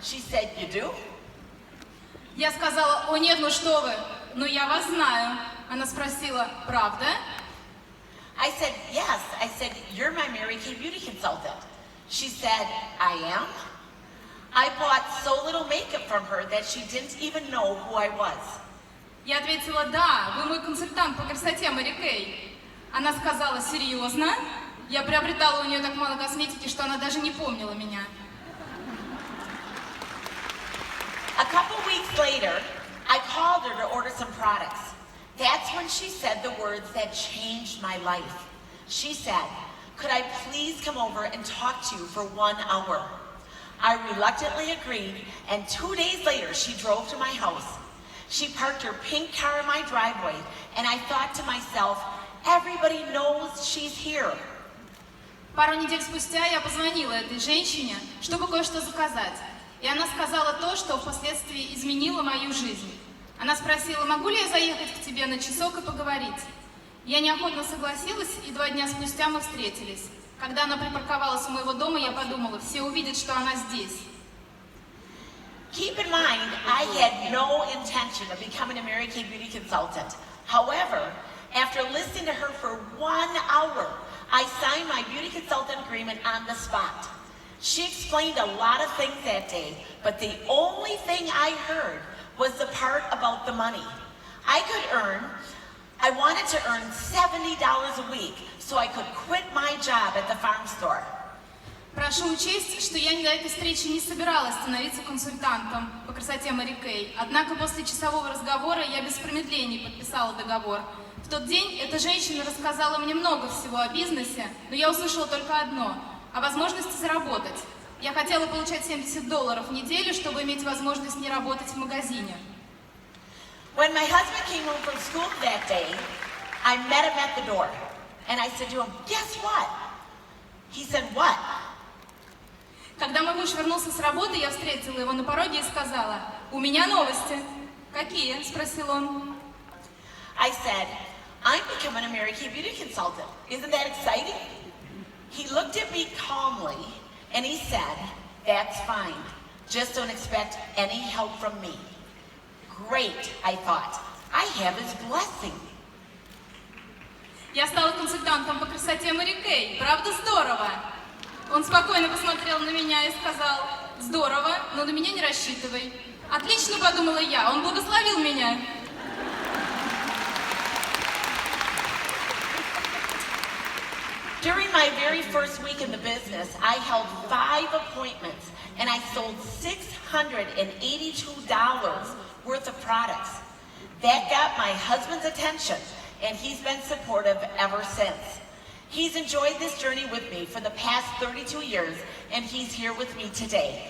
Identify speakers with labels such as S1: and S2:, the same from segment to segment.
S1: She said, you do?
S2: Я сказала, о нет, ну что вы, ну я вас знаю. Она спросила, правда?
S1: I said, yes. I said, you're my Mary Kay beauty consultant. She said, I am? I bought so little makeup from her that she didn't even know who I was.
S2: Я ответила, да, вы мой консультант по красоте Мэри Кей. Она сказала, серьезно? Я приобретала у нее так мало косметики, что она даже не помнила меня.
S1: A couple weeks later, I called her to order some products. That's when she said the words that changed my life. She said, could I please come over and talk to you for 1 hour? I reluctantly agreed, and 2 days later, she drove to my house. She parked her pink car in my driveway, and I thought to myself, everybody knows she's here.
S2: Пару недель спустя я позвонила этой женщине, чтобы кое-что заказать. И она сказала то, что впоследствии изменило мою жизнь. Она спросила, могу ли я заехать к тебе на часок и поговорить? Я неохотно согласилась, и 2 дня спустя мы встретились. Когда она припарковалась у моего дома, я подумала, все увидят, что она здесь.
S1: Keep in mind, I had no intention of becoming a Mary Kay beauty consultant. However, after listening to her for 1 hour, I signed my beauty consultant agreement on the spot. She explained a lot of things that day, but the only thing I heard was the part about the money. I wanted to earn $70 a week so I could quit my job at the farm store.
S2: Прошу учесть, что я на этой встрече не собиралась становиться консультантом по красоте Мэри Кей. Однако после часового разговора я без промедлений подписала договор. В тот день эта женщина рассказала мне много всего о бизнесе, но я услышала только одно – о возможности заработать. Я хотела получать $70 в неделю, чтобы иметь возможность не работать в магазине.
S1: When my husband came home from school that day, I met him at the door, and I said to him, guess what? He said, what?
S2: Когда мой муж вернулся с работы, я встретила его на пороге и сказала, у меня новости. Какие? Спросил он.
S1: I said, I'm becoming a Mary Kay beauty consultant. Isn't that exciting? He looked at me calmly, and he said, that's fine. Just don't expect any help from me. Great, I thought. I have his blessing.
S2: Я стала консультантом по красоте Мэри Кей. Правда, здорово? Он спокойно посмотрел на меня и сказал, здорово, но на меня не рассчитывай. Отлично, подумала я, он благословил меня.
S1: During my very first week in the business, I held 5 appointments and I sold $682 worth of products. That got my husband's attention, and he's been supportive ever since. He's enjoyed this journey with me for the past 32 years, and he's here with me today.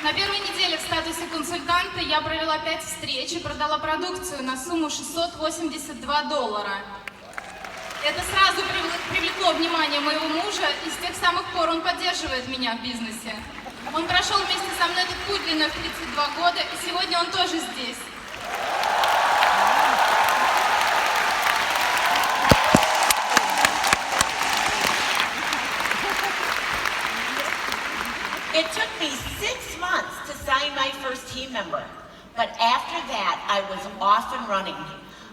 S2: На первой неделе в статусе консультанта я провела 5 встреч и продала продукцию на сумму $682. Это сразу привлекло внимание моего мужа, и с тех самых пор он поддерживает меня в бизнесе. Он прошел вместе со мной этот путь длиной в 32 года, и сегодня он тоже здесь.
S1: It took me 6 months to sign my first team member, but after that, I was off and running.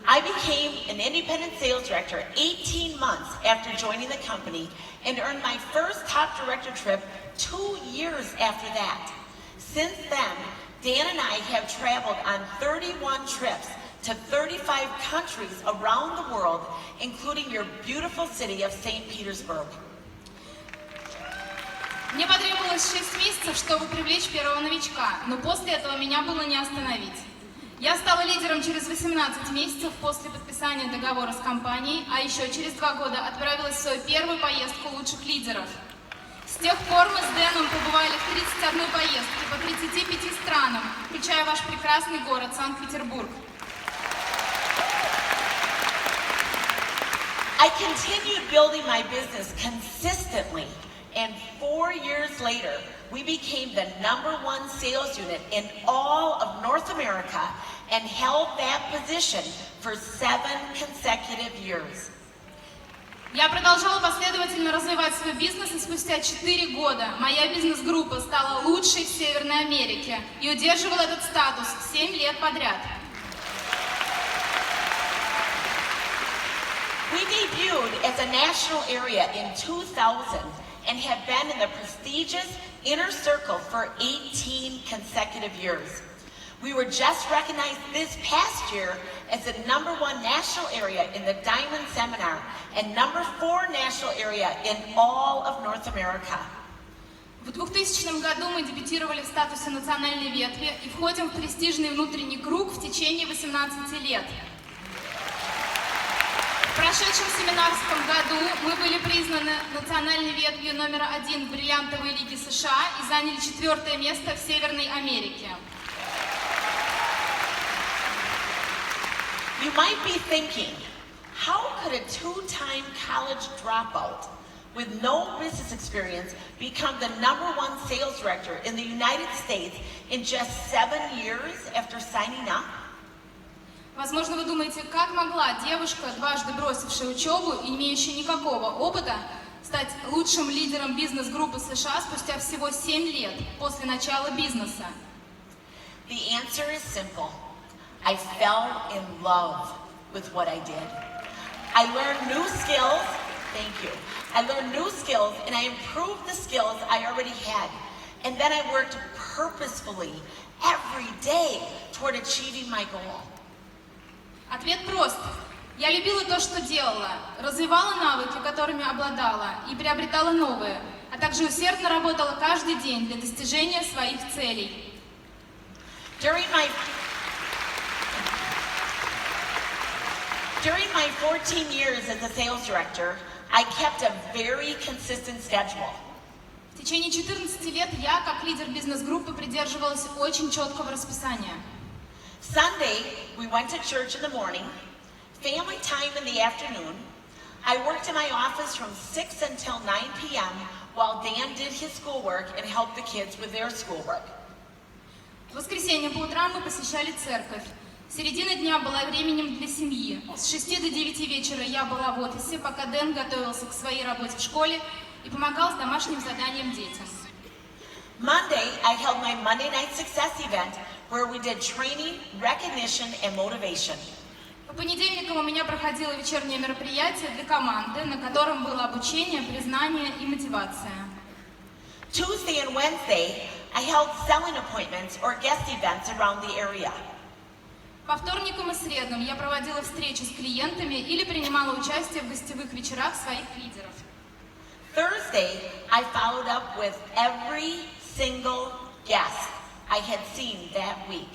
S1: I became an independent sales director 18 months after joining the company and earned my first top director trip 2 years after that. Since then, Dan and I have traveled on 31 trips to 35 countries around the world, including your beautiful city of St. Petersburg.
S2: Мне потребовалось 6 месяцев, чтобы привлечь первого новичка, но после этого меня было не остановить. Я стала лидером через 18 месяцев после подписания договора с компанией, а еще через 2 года отправилась в свою первую поездку лучших лидеров. С тех пор мы с Дэном побывали в 31 поездке по 35 странам, включая ваш прекрасный город Санкт-Петербург.
S1: I continued building my business consistently, and 4 years later, we became the #1 sales unit in all of North America and held that position for 7 consecutive years.
S2: Я продолжала последовательно развивать свой бизнес, и спустя 4 года моя бизнес-группа стала лучшей в Северной Америке и удерживала этот статус 7 лет подряд.
S1: We debuted as a national area in 2000 and have been in the prestigious Inner Circle for 18 consecutive years. We were just recognized this past year as the #1 national area in the Diamond Seminar and #4 national area in all of North America.
S2: В 2000 году мы дебютировали в статусе национальной ветви и входим в престижный внутренний круг в течение 18 лет. В прошедшем семинарском году мы были признаны национальной ветвью #1 в бриллиантовой лиге США и заняли 4-е место в Северной Америке.
S1: You might be thinking, how could a 2-time college dropout with no business experience become the #1 sales director in the United States in just 7 years after signing up?
S2: Возможно, вы думаете, как могла девушка, дважды бросившая учебу и не имеющая никакого опыта, стать лучшим лидером бизнес-группы США спустя всего 7 лет после начала бизнеса?
S1: The answer is simple. I fell in love with what I did. I learned new skills. Thank you. I learned new skills and I improved the skills I already had. And then I worked purposefully every day toward achieving my goal.
S2: Ответ прост. Я любила то, что делала, развивала навыки, которыми обладала, и приобретала новые, а также усердно работала каждый день для достижения своих целей.
S1: During my 14 years as a sales director, I kept a very consistent schedule.
S2: В течение 14 лет я, как лидер бизнес-группы, придерживалась очень четкого расписания.
S1: Sunday, we went to church in the morning, family time in the afternoon. I worked in my office from 6 until 9 p.m. while Dan did his schoolwork and helped the kids with their schoolwork.
S2: В воскресенье по утрам мы посещали церковь. Середина дня была временем для семьи. С 6 до 9 вечера я была в офисе, пока Дэн готовился к своей работе в школе и помогал с домашним заданием детям.
S1: Monday, I held my Monday Night Success event where we did training, recognition, and motivation.
S2: По понедельникам у меня проходило вечернее мероприятие для команды, на котором было обучение, признание и мотивация.
S1: Tuesday and Wednesday, I held selling appointments or guest events around the area.
S2: По вторникам и средам я проводила встречи с клиентами или принимала участие в гостевых вечерах своих лидеров.
S1: Thursday, I followed up with every single guest I had seen that week.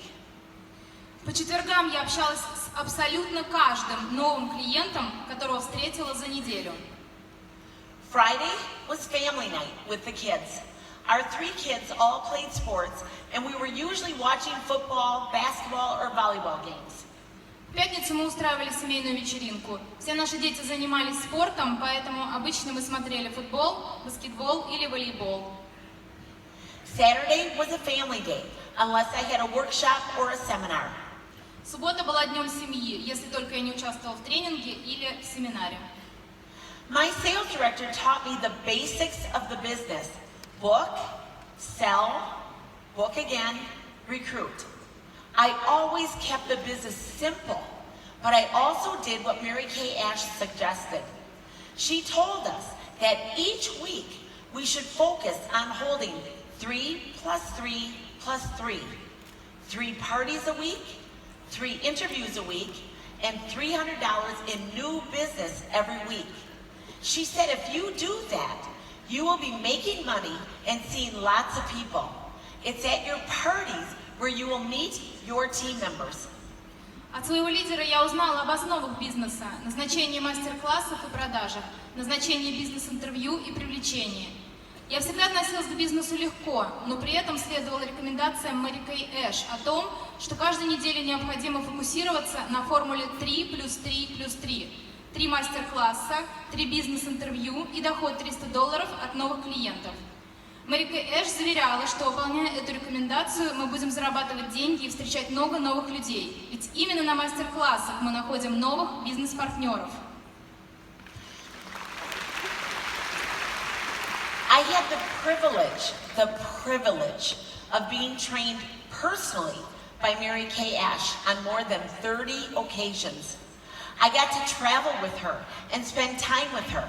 S2: По четвергам я общалась с абсолютно каждым новым клиентом, которого встретила за неделю.
S1: Friday was family night with the kids. Our 3 kids all played sports, and we were usually watching football, basketball, or volleyball games.
S2: В пятницу мы устраивали семейную вечеринку. Все наши дети занимались спортом, поэтому обычно мы смотрели футбол, баскетбол или волейбол.
S1: Saturday was a family day, unless I had a workshop or a seminar.
S2: Суббота была днем семьи, если только я не участвовала в тренинге или в семинаре.
S1: My sales director taught me the basics of the business. Book, sell, book again, recruit. I always kept the business simple, but I also did what Mary Kay Ash suggested. She told us that each week we should focus on holding 3 + 3 + 3. 3 parties a week, 3 interviews a week, and $300 in new business every week. She said if you do that, you will be making money and seeing lots of people. It's at your parties where you will meet your team members.
S2: От своего лидера я узнала об основах бизнеса, назначении мастер-классов и продажах, назначении бизнес-интервью и привлечении. Я всегда относилась к бизнесу легко, но при этом следовала рекомендациям Мэри Кей Эш о том, что каждой неделе необходимо фокусироваться на формуле 3 + 3 + 3. 3 мастер-класса, 3 бизнес-интервью и доход $300 от новых клиентов. Мэри Кей Эш заверяла, что, выполняя эту рекомендацию, мы будем зарабатывать деньги и встречать много новых людей. Ведь именно на мастер-классах мы находим новых бизнес-партнеров.
S1: privilege of being trained personally by Mary Kay Ash on more than 30 occasions. I got to travel with her and spend time with her.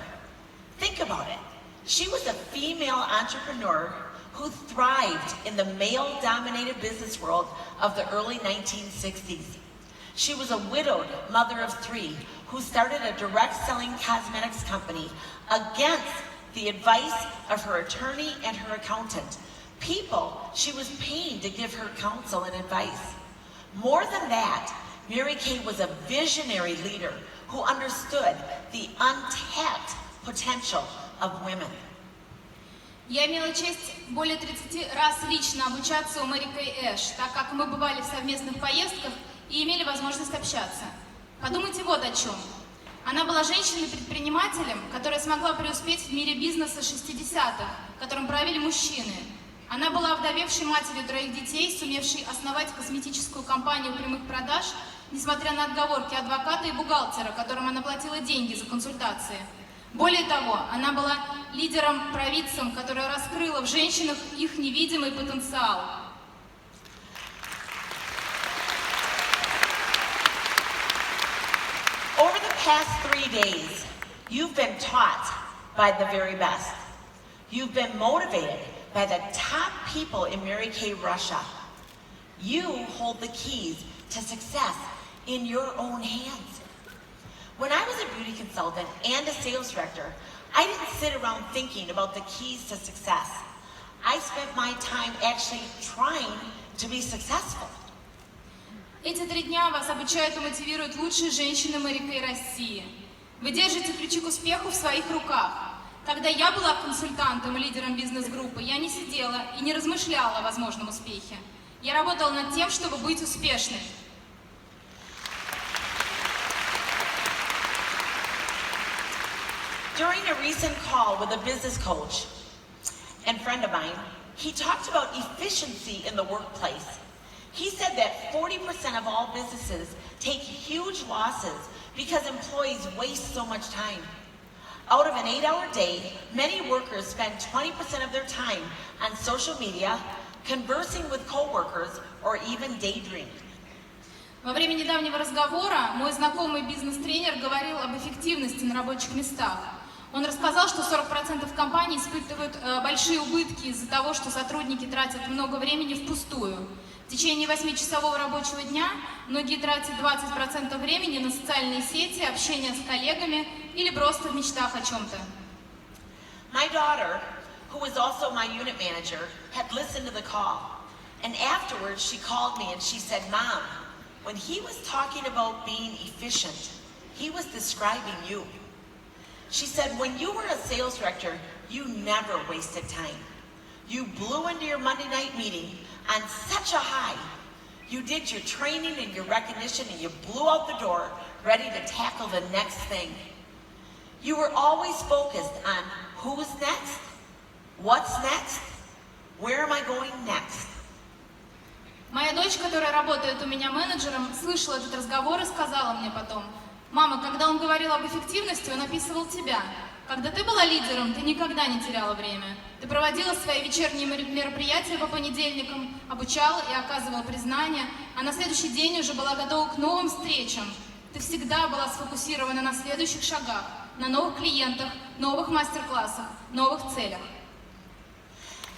S1: Think about it. She was a female entrepreneur who thrived in the male-dominated business world of the early 1960s. She was a widowed mother of 3 who started a direct-selling cosmetics company against the advice of her attorney and her accountant, people she was paying to give her counsel and advice. More than that, Mary Kay was a visionary leader who understood the untapped potential of women.
S2: Я имела честь более 30 раз лично обучаться у Мэри Кэй Эш, так как мы бывали в совместных поездках и имели возможность общаться. Подумайте вот о чем. Она была женщиной-предпринимателем, которая смогла преуспеть в мире бизнеса 60-х, которым правили мужчины. Она была овдовевшей матерью 3 детей, сумевшей основать косметическую компанию прямых продаж, несмотря на отговорки адвоката и бухгалтера, которым она платила деньги за консультации. Более того, она была лидером-провидцем, которая раскрыла в женщинах их невидимый потенциал.
S1: Over the past 3 days, you've been taught by the very best. You've been motivated by the top people in Mary Kay Russia. You hold the keys to success in your own hands. When I was a beauty consultant and a sales director, I didn't sit around thinking about the keys to success. I spent my time actually trying to be successful.
S2: Эти 3 дня вас обучают и мотивируют лучшие женщины Мэри Кэй России. Вы держите ключи к успеху в своих руках. Когда я была консультантом и лидером бизнес-группы, я не сидела и не размышляла о возможном успехе. Я работала над тем, чтобы быть успешной.
S1: During a recent call with a business coach and friend of mine, he talked about efficiency in the workplace. He said that 40% of all businesses take huge losses because employees waste so much time. Out of an 8-hour day, many workers spend 20% of their time on social media, conversing with coworkers, or even daydreaming.
S2: Во время недавнего разговора мой знакомый бизнес-тренер говорил об эффективности на рабочих местах. Он рассказал, что 40% компаний испытывают большие убытки из-за того, что сотрудники тратят много времени впустую. В течение 8-часового рабочего дня многие тратят 20% времени на социальные сети, общение с коллегами или просто в мечтах о чем-то.
S1: My daughter, who was also my unit manager, had listened to the call. And afterwards she called me and she said, "Mom, when he was talking about being efficient, he was describing you." She said, when you were a sales director, you never wasted time. You blew into your Monday night meeting on such a high. You did your training and your recognition and you blew out the door, ready to tackle the next thing. You were always focused on who's next, what's next, where am I going next.
S2: Моя дочь, которая работает у меня менеджером, слышала этот разговор и сказала мне потом: «Мама, когда он говорил об эффективности, он описывал тебя. Когда ты была лидером, ты никогда не теряла время. Ты проводила свои вечерние мероприятия по понедельникам, обучала и оказывала признание, а на следующий день уже была готова к новым встречам. Ты всегда была сфокусирована на следующих шагах, на новых клиентах, новых мастер-классах, новых целях».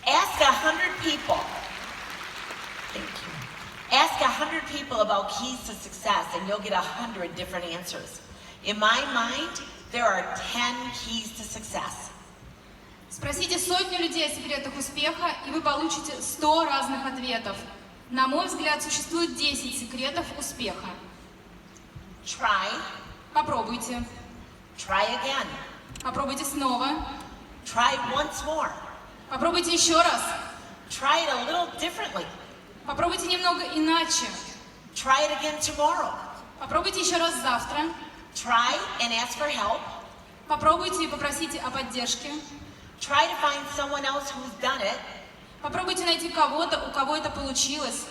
S1: Ask 100 people. Thank you. Ask 100 people about keys to success and you'll get 100 different answers. In my mind, there are 10 keys to success.
S2: Спросите 100 людей о секретах успеха, и вы получите 100 разных ответов. На мой взгляд, существует 10 секретов успеха.
S1: Try.
S2: Попробуйте.
S1: Try again.
S2: Попробуйте снова.
S1: Try once more.
S2: Попробуйте еще раз.
S1: Try it a little differently.
S2: Попробуйте немного иначе.
S1: Try it again tomorrow.
S2: Попробуйте еще раз завтра.
S1: Try and ask for help.
S2: Попробуйте и попросите о поддержке.
S1: Try to find someone else who's done it.
S2: Попробуйте найти кого-то, у кого это получилось.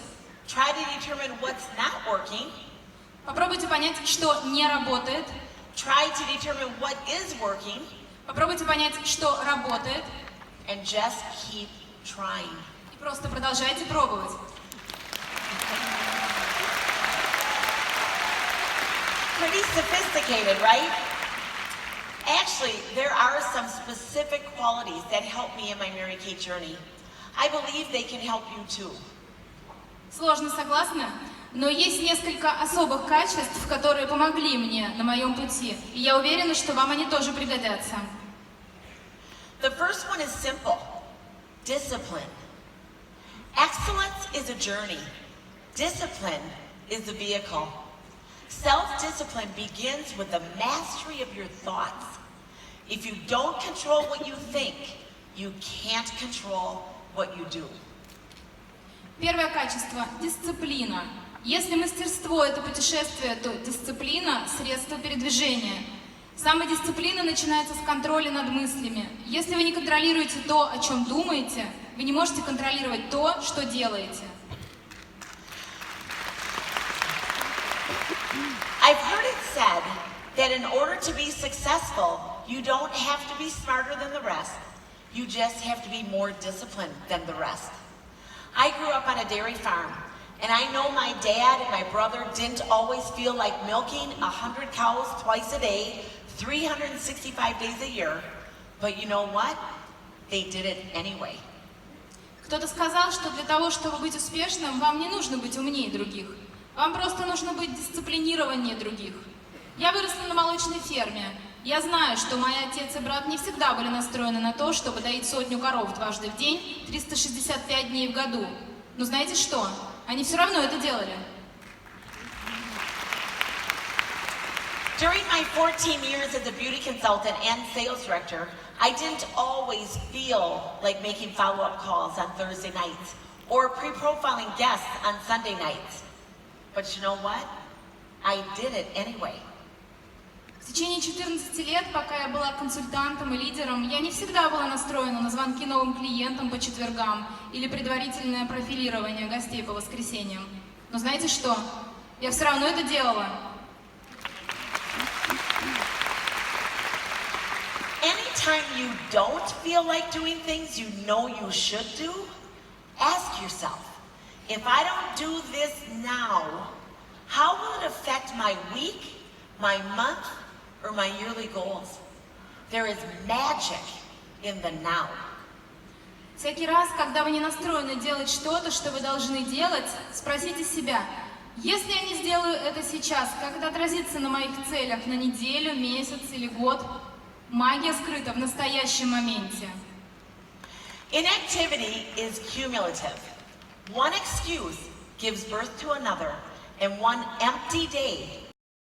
S1: Try to determine what's not working.
S2: Попробуйте понять, что не работает.
S1: Try to determine what is working.
S2: Попробуйте понять, что работает.
S1: and just keep trying.
S2: И просто продолжайте пробовать.
S1: Pretty sophisticated, right? Actually, there are some specific qualities that help me in my Mary Kate journey. I believe they can help you too.
S2: Сложно, согласна? Но есть несколько особых качеств, которые помогли мне на моем пути. И я уверена, что вам они тоже пригодятся.
S1: The first one is simple. Discipline. Excellence is a journey. Discipline is the vehicle. Self-discipline begins with the mastery of your thoughts. If you don't control what you think, you can't control what you do.
S2: Первое качество – дисциплина. Если мастерство – это путешествие, то дисциплина – средство передвижения. Самодисциплина начинается с контроля над мыслями. Если вы не контролируете то, о чем думаете, вы не можете контролировать то, что делаете.
S1: I've heard it said that in order to be successful, you don't have to be smarter than the rest. You just have to be more disciplined than the rest. I grew up on a dairy farm, and I know my dad and my brother didn't always feel like milking 100 cows twice a day, 365 days a year, but you know what? They did it anyway.
S2: Кто-то сказал, что для того, чтобы быть успешным, вам не нужно быть умнее других. Вам просто нужно быть дисциплинированнее других. Я выросла на молочной ферме. Я знаю, что мои отец и брат не всегда были настроены на то, чтобы доить 100 коров дважды в день, 365 дней в году. Но знаете что? Они все равно это делали.
S1: During my 14 years as a beauty consultant and sales director, I didn't always feel like making follow-up calls on Thursday nights or pre-profiling guests on Sunday nights. But you know what? I did it anyway.
S2: В течение 14 лет, пока я была консультантом и лидером, я не всегда была настроена на звонки новым клиентам по четвергам или предварительное профилирование гостей по воскресеньям. Но знаете что? Я все равно это делала.
S1: Anytime you don't feel like doing things you know you should do, ask yourself, if I don't do this now, how will it affect my week, my month, or my yearly goals? There is magic in the now.
S2: Всякий раз, когда вы не настроены делать что-то, что вы должны делать, спросите себя, если я не сделаю это сейчас, как это отразится на моих целях на неделю, месяц или год? Магия скрыта в настоящем моменте.
S1: Inactivity is cumulative. One excuse gives birth to another, and one empty day